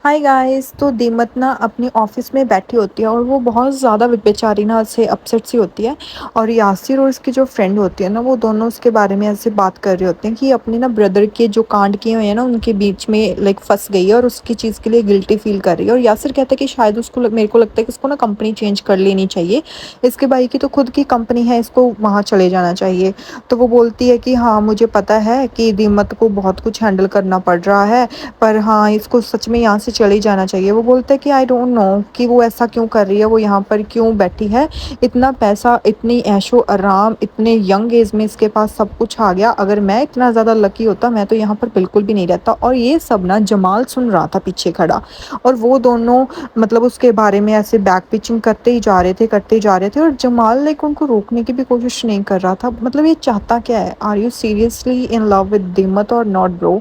Hi guys. तो दीमत ना अपने ऑफिस में बैठी होती है और वो बहुत ज़्यादा बेचारी ना ऐसे अपसेट सी होती है। और यासिर और उसकी जो फ्रेंड होती है ना, वो दोनों उसके बारे में ऐसे बात कर रहे होते हैं कि अपने ना ब्रदर के जो कांड किए हुए हैं ना, उनके बीच में लाइक फंस गई है और उसकी चीज़ के लिए गिल्टी फील कर रही है। और यासिर कहता है कि शायद उसको मेरे को लगता है कि उसको ना कंपनी चेंज कर लेनी चाहिए। इसके भाई की तो खुद की कंपनी है, इसको वहाँ चले जाना चाहिए। तो वो बोलती है कि हाँ, मुझे पता है कि दीमत को बहुत कुछ हैंडल करना पड़ रहा है, पर हाँ, इसको सच में यहाँ से चले जाना चाहिए। वो बोलता है कि आई डोंट नो कि वो ऐसा क्यों कर रही है, वो यहाँ पर क्यों बैठी है। इतना पैसा, इतनी ऐशो आराम, इतने यंग एज में इसके पास सब कुछ आ गया। अगर मैं इतना ज़्यादा लकी होता, मैं तो यहाँ पर बिल्कुल भी नहीं रहता। और ये सब ना जमाल सुन रहा था पीछे खड़ा। और वो दोनों मतलब उसके बारे में ऐसे बैक पिचिंग करते ही जा रहे थे, करते ही जा रहे थे। और जमाल लाइक उनको रोकने की भी कोशिश नहीं कर रहा था। मतलब ये चाहता क्या है? Are you seriously in love with दिमत और नॉट ब्रो?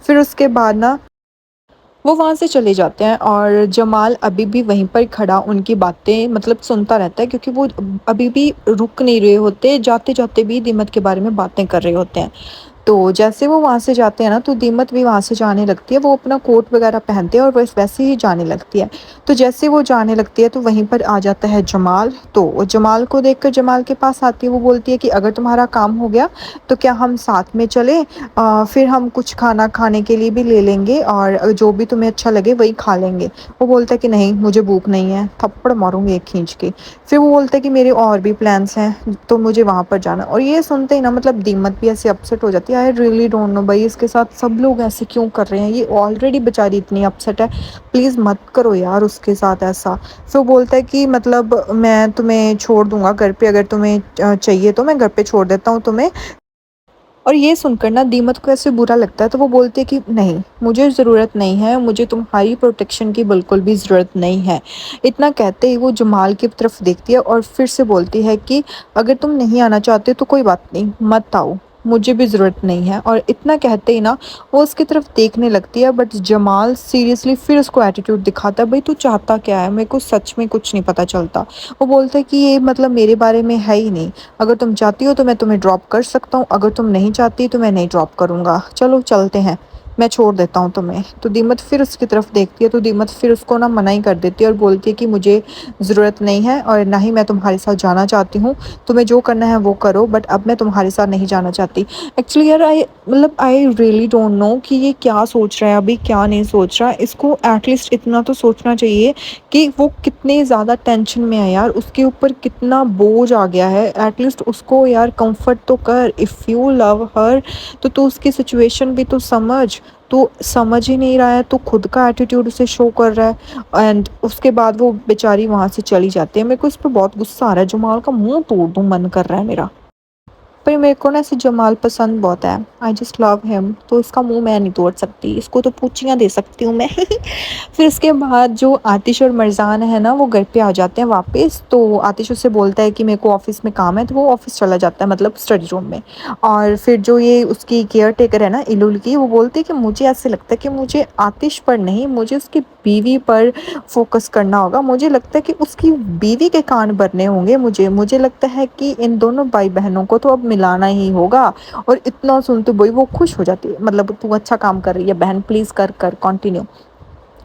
फिर उसके बाद ना वो वहाँ से चले जाते हैं और जमाल अभी भी वहीं पर खड़ा उनकी बातें मतलब सुनता रहता है, क्योंकि वो अभी भी रुक नहीं रहे होते, जाते जाते भी दीमत के बारे में बातें कर रहे होते हैं। तो जैसे वो वहाँ से जाते हैं ना, तो दीमत भी वहाँ से जाने लगती है। वो अपना कोट वगैरह पहनते हैं और वैसे वैसे ही जाने लगती है। तो जैसे वो जाने लगती है तो वहीं पर आ जाता है जमाल। तो वो जमाल को देखकर जमाल के पास आती है। वो बोलती है कि अगर तुम्हारा काम हो गया तो क्या हम साथ में चले, फिर हम कुछ खाना खाने के लिए भी ले लेंगे और जो भी तुम्हें अच्छा लगे वही खा लेंगे। वो बोलता है कि नहीं, मुझे भूख नहीं है। थप्पड़ मारूंगी एक खींच के। फिर वो बोलता है कि मेरे और भी प्लान्स हैं, तो मुझे वहाँ पर जाना। और ये सुनते ही ना मतलब दीमत भी ऐसे अपसेट हो जाती है। आई रियली डोंट नो भाई, इसके साथ सब लोग ऐसे क्यों कर रहे हैं? ये ऑलरेडी बेचारी इतनी अपसेट है, प्लीज़ मत करो यार उसके साथ ऐसा। फिर वो बोलता है कि मतलब मैं तुम्हें छोड़ दूंगा घर पे, अगर तुम्हें चाहिए तो मैं घर पे छोड़ देता हूँ तुम्हें। और ये सुनकर ना दीमत को ऐसे बुरा लगता है, तो वो बोलती है कि नहीं, मुझे ज़रूरत नहीं है, मुझे तुम्हारी प्रोटेक्शन की बिल्कुल भी ज़रूरत नहीं है। इतना कहते ही वो जमाल की तरफ देखती है और फिर से बोलती है कि अगर तुम नहीं आना चाहते तो कोई बात नहीं, मत आओ, मुझे भी ज़रूरत नहीं है। और इतना कहते ही ना वो उसकी तरफ देखने लगती है, बट जमाल सीरियसली फिर उसको एटीट्यूड दिखाता है, भाई तू चाहता क्या है, मेरे को सच में कुछ नहीं पता चलता। वो बोलता है कि ये मतलब मेरे बारे में है ही नहीं। अगर तुम चाहती हो तो मैं तुम्हें ड्रॉप कर सकता हूँ, अगर तुम नहीं चाहती तो मैं नहीं ड्रॉप करूँगा, चलो चलते हैं, मैं छोड़ देता हूँ तुम्हें। तो दीमत फिर उसकी तरफ देखती है, तो दीमत फिर उसको ना मना ही कर देती है और बोलती है कि मुझे ज़रूरत नहीं है और ना ही मैं तुम्हारे साथ जाना चाहती हूँ। तुम्हें जो करना है वो करो, बट अब मैं तुम्हारे साथ नहीं जाना चाहती। एक्चुअली यार आई रियली डोंट नो कि ये क्या सोच रहा है, अभी क्या नहीं सोच रहा है। इसको एटलीस्ट इतना तो सोचना चाहिए कि वो कितने ज़्यादा टेंशन में है यार, उसके ऊपर कितना बोझ आ गया है। एटलीस्ट उसको यार कंफर्ट तो कर। इफ़ यू लव हर तो तू उसकी सिचुएशन भी तो समझ। तू समझ ही नहीं रहा है, तो खुद का एटीट्यूड उसे शो कर रहा है। एंड उसके बाद वो बेचारी वहाँ से चली जाती है। मेरे को इस पर बहुत गुस्सा आ रहा है, जमाल का मुंह तोड़ दूँ मन कर रहा है मेरा। पर मेरे को ना ऐसे जमाल पसंद बहुत है, आई जस्ट लव हिम। तो इसका मुंह मैं नहीं तोड़ सकती, इसको तो पूछियाँ दे सकती हूँ मैं। फिर उसके बाद जो आतिश और मरजान है ना, वो घर पे आ जाते हैं वापस। तो आतिश उससे बोलता है कि मेरे को ऑफिस में काम है, तो वो ऑफिस चला जाता है मतलब स्टडी रूम में। और फिर जो ये उसकी केयर टेकर है ना इलुल की, वो बोलती है कि मुझे ऐसे लगता है कि मुझे आतिश पर नहीं, मुझे उसकी बीवी पर फोकस करना होगा। मुझे लगता है कि उसकी बीवी के कान भरने होंगे। मुझे लगता है कि इन दोनों भाई बहनों को तो अब मिलाना ही होगा। और इतना सुनते भाई वो खुश हो जाती है, मतलब तू अच्छा काम कर रही है बहन, प्लीज़ कर कर कंटिन्यू।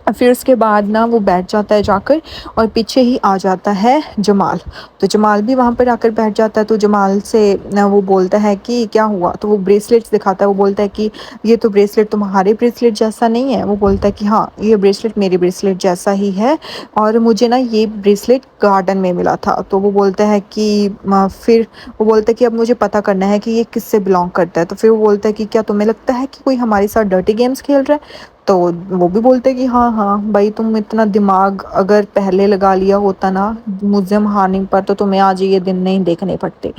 फिर उसके बाद ना वो बैठ जाता है जाकर, और पीछे ही आ जाता है जमाल। तो जमाल भी वहाँ पर आकर बैठ जाता है। तो जमाल से ना वो बोलता है कि क्या हुआ, तो वो ब्रेसलेट्स दिखाता है। वो बोलता है कि ये तो ब्रेसलेट तुम्हारे ब्रेसलेट जैसा नहीं है। वो बोलता है कि हाँ, ये ब्रेसलेट मेरे ब्रेसलेट जैसा ही है, और मुझे ना ये ब्रेसलेट गार्डन में मिला था। तो वो बोलता है कि फिर वो बोलता है कि अब मुझे पता करना है कि ये किससे बिलोंग करता है। तो फिर वो बोलता है कि क्या तुम्हें लगता है कि कोई हमारे साथ डर्टी गेम्स खेल रहा है? तो वो भी बोलते हैं कि हाँ हाँ भाई, तुम इतना दिमाग अगर पहले लगा लिया होता ना म्यूजियम हारने पर, तो तुम्हें आज ये दिन नहीं देखने पड़ते।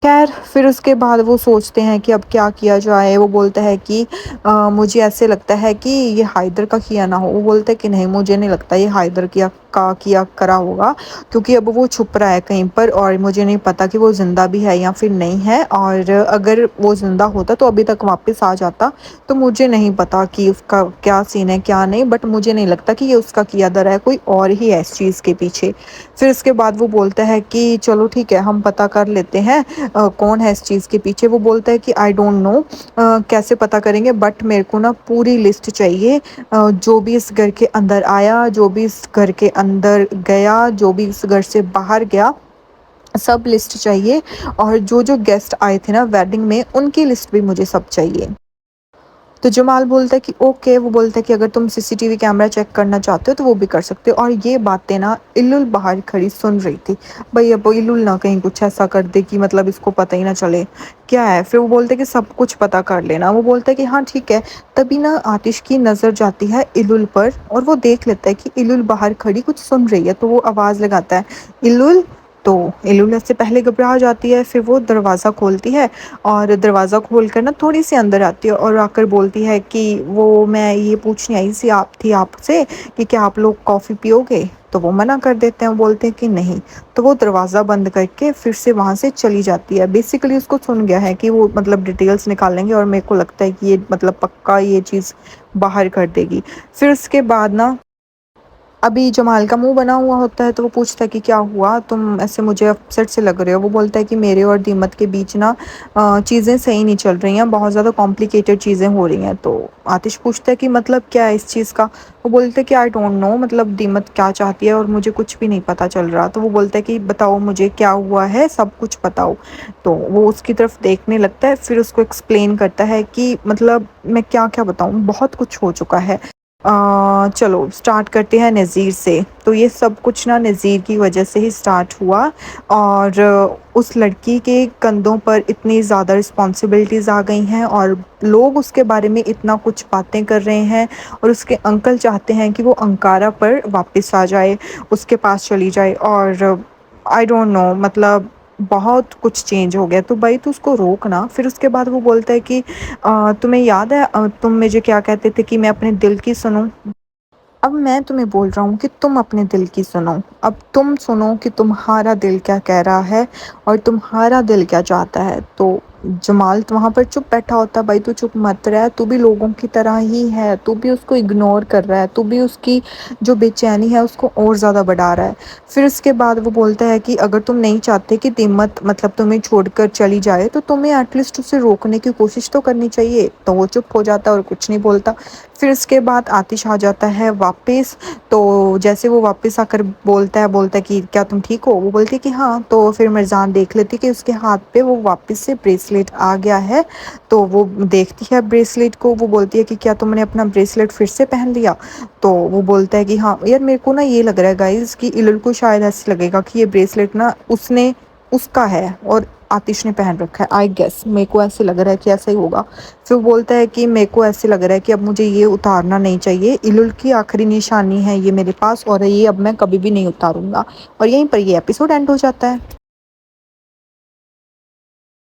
खैर फिर उसके बाद वो सोचते हैं कि अब क्या किया जाए। वो बोलता है कि मुझे ऐसे लगता है कि ये हाइदर का किया ना हो। वो बोलता है कि नहीं, मुझे नहीं लगता ये हाइदर किया करा होगा, क्योंकि अब वो छुप रहा है कहीं पर और मुझे नहीं पता कि वो ज़िंदा भी है या फिर नहीं है। और अगर वो ज़िंदा होता तो अभी तक वापस आ जाता। तो मुझे नहीं पता कि उसका क्या सीन है क्या नहीं, बट मुझे नहीं लगता कि ये उसका किया धरा है, कोई और ही है इस चीज़ के पीछे। फिर इसके बाद वो बोलता है कि चलो ठीक है, हम पता कर लेते हैं कौन है इस चीज़ के पीछे। वो बोलता है कि आई डोंट नो, कैसे पता करेंगे, बट मेरे को ना पूरी लिस्ट चाहिए, जो भी इस घर के अंदर आया, जो भी इस घर के अंदर गया, जो भी इस घर से बाहर गया, सब लिस्ट चाहिए। और जो गेस्ट आए थे ना वेडिंग में, उनकी लिस्ट भी मुझे सब चाहिए। तो जमाल बोलता है कि ओके। वो बोलता है कि अगर तुम सीसीटीवी कैमरा चेक करना चाहते हो तो वो भी कर सकते हो। और ये बातें ना इल्लुल बाहर खड़ी सुन रही थी। भाई अब इल्लुल ना कहीं कुछ ऐसा कर दे कि मतलब इसको पता ही ना चले क्या है। फिर वो बोलते हैं कि सब कुछ पता कर लेना। वो बोलता है कि हाँ ठीक है। तभी ना आतिश की नज़र जाती है इल्लुल पर, और वो देख लेता है कि इल्लुल बाहर खड़ी कुछ सुन रही है। तो वो आवाज़ लगाता है, इल्लुल। तो इल्लुल से पहले घबरा जाती है, फिर वो दरवाज़ा खोलती है, और दरवाज़ा खोल कर ना थोड़ी सी अंदर आती है और आकर बोलती है कि वो मैं ये पूछने आई सी आपसे कि क्या आप लोग कॉफ़ी पियोगे। तो वो मना कर देते हैं, वो बोलते हैं कि नहीं। तो वो दरवाज़ा बंद करके फिर से वहाँ से चली जाती है। बेसिकली उसको सुन गया है कि वो मतलब डिटेल्स निकालेंगे, और मेरे को लगता है कि ये मतलब पक्का ये चीज़ बाहर कर देगी। फिर उसके बाद ना अभी जमाल का मुंह बना हुआ होता है, तो वो पूछता है कि क्या हुआ, तुम ऐसे मुझे अपसेट से लग रहे हो। वो बोलता है कि मेरे और दीमत के बीच ना चीज़ें सही नहीं चल रही हैं, बहुत ज़्यादा कॉम्प्लिकेटेड चीज़ें हो रही हैं। तो आतिश पूछता है कि मतलब क्या है इस चीज़ का। वो बोलते हैं कि आई डोंट नो, मतलब दीमत क्या चाहती है और मुझे कुछ भी नहीं पता चल रहा। तो वो बोलता है कि बताओ मुझे क्या हुआ है, सब कुछ बताओ। तो वो उसकी तरफ देखने लगता है, फिर उसको एक्सप्लेन करता है कि मतलब मैं क्या क्या बताऊँ, बहुत कुछ हो चुका है। चलो स्टार्ट करते हैं नज़ीर से। तो ये सब कुछ ना नज़ीर की वजह से ही स्टार्ट हुआ। और उस लड़की के कंधों पर इतनी ज़्यादा रिस्पॉन्सिबिलिटीज़ आ गई हैं, और लोग उसके बारे में इतना कुछ बातें कर रहे हैं। और उसके अंकल चाहते हैं कि वो अंकारा पर वापस आ जाए, उसके पास चली जाए। और आई डोंट नो, मतलब बहुत कुछ चेंज हो गया। तो भाई तू उसको रोक ना। फिर उसके बाद वो बोलता है कि तुम्हें याद है तुम मुझे क्या कहते थे कि मैं अपने दिल की सुनूं। अब मैं तुम्हें बोल रहा हूँ कि तुम अपने दिल की सुनो। अब तुम सुनो कि तुम्हारा दिल क्या कह रहा है, और तुम्हारा दिल क्या चाहता है। तो जमाल तो वहाँ पर चुप बैठा होता है। भाई तू चुप मत रह, तू भी लोगों की तरह ही है, तू भी उसको इग्नोर कर रहा है, तू भी उसकी जो बेचैनी है उसको और ज़्यादा बढ़ा रहा है। फिर उसके बाद वो बोलता है कि अगर तुम नहीं चाहते कि दिम्मत मतलब तुम्हें छोड़कर चली जाए, तो तुम्हें एटलीस्ट उसे रोकने की कोशिश तो करनी चाहिए। तो वो चुप हो जाता है और कुछ नहीं बोलता। फिर उसके बाद आतिश आ जाता है वापस। तो जैसे वो वापस आकर बोलता है कि क्या तुम ठीक हो। वो बोलती है कि हाँ। तो फिर मिर्जान देख लेती कि उसके हाथ पे वो वापस से ब्रेसलेट आ गया है। तो वो देखती है ब्रेसलेट को। वो बोलती है कि क्या तुमने अपना ब्रेसलेट फिर से पहन लिया। तो वो बोलता है कि हाँ यार, मेरे को ना ये लग रहा है गाइज कि इलुल को शायद ऐसे लगेगा कि ये ब्रेसलेट ना उसने उसका है और आतिश ने पहन रखा है। आई गेस मेरे को ऐसे लग रहा है कि ऐसा ही होगा। फिर वो बोलता है कि मेरे को ऐसे लग रहा है कि अब मुझे ये उतारना नहीं चाहिए, इलुल की आखिरी निशानी है ये मेरे पास, और ये अब मैं कभी भी नहीं उतारूंगा। और यहीं पर ये एपिसोड एंड हो जाता है।